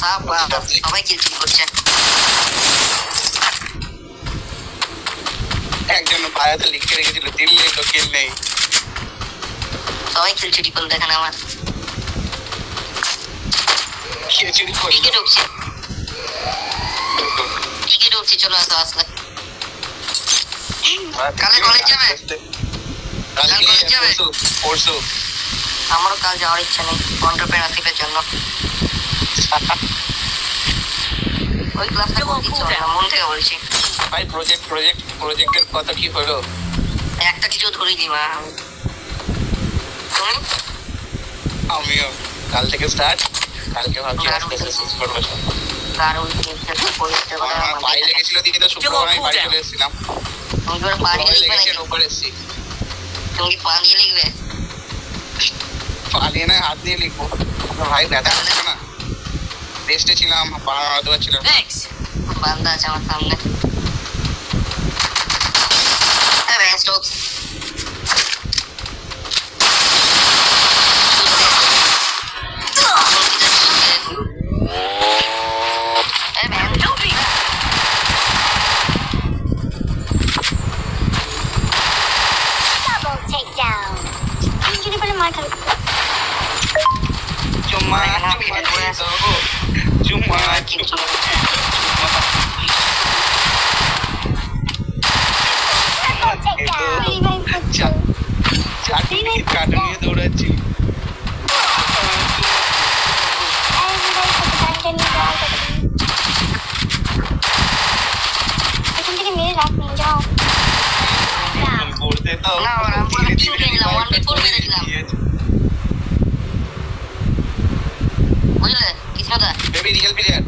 বাবা সবাই কিল করছে। একজন ভাইয়াতে লিখে রেখেছিল দিল নেই তো কিল নেই। সবাই কিল চুরি করলো দেখেন আমার। কে চুরি করলো? দিকে ঢুকছে দিকে ঢুকছে। চলো আসো আসলে কালে কলেজ যাবে? কাল কলেজ যাবে? পরশু। আমারও কাল যাওয়ার ইচ্ছা নেই এন্টারপ্রেনারশিপের জন্য। ওই ক্লাসটা করতে ইচ্ছা হয় না, মন থেকে বলছি। ভাই প্রজেক্টের কথা কি হলো? একটা কিছু ধরেই দিবা। তুমি? আমিও কাল থেকে স্টার্ট। কালকে ভাবছি আস্তে আস্তে শেষ করবো সব। কারণ শেষ করতে হবে। আমার পায়ে লেগেছিল দিকে তো শুক্রবার আমি বাড়ি চলে এসেছিলাম। তুমি কি পা দিয়ে লিখবে নাকি? উপরে এসেছি। তুমি কি পা দিয়ে লিখবে? পা দিয়ে না হাত দিয়ে লিখবো। ভাই ব্যথা করছে না, রেস্টে ছিলাম, পা নাড়াতে পারছিলাম। বান্দা আছে আমার সামনে। স্টপ। চুম্মা চুম্মা কাটু নিয়ে দৌড়াচ্ছি। পড়তে তো বুঝলে কৃষ্ণদা? Baby real player.